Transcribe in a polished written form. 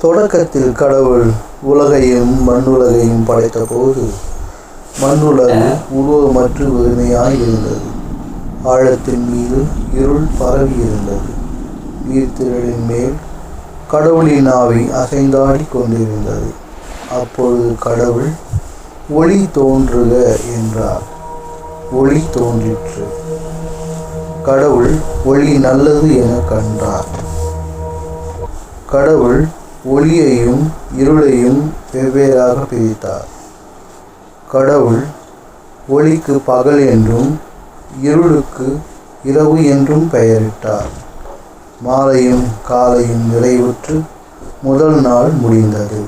தொடக்கத்தில் கடவுள் உலகையும் மண்ணுலகையும் படைத்த போது மண்ணுலகு உருவமற்று வெறுமையாய் இருந்தது. ஆழத்தின் மீது இருள் பரவி இருந்தது. நீர்த்திரளின் மேல் கடவுளின் ஆவி அசைந்தாடி கொண்டிருந்தது. அப்பொழுது கடவுள் ஒளி தோன்றுக என்றார். ஒளி தோன்றிற்று. கடவுள் ஒளி நல்லது என கண்டார். கடவுள் ஒளியையும் இருளையும் வெவ்வேறாக பிரித்தார். கடவுள் ஒளிக்கு பகல் என்றும் இருளுக்கு இரவு என்றும் பெயரிட்டார். மாலையும் காலையும் நிறைவுற்று முதல் நாள் முடிந்தது.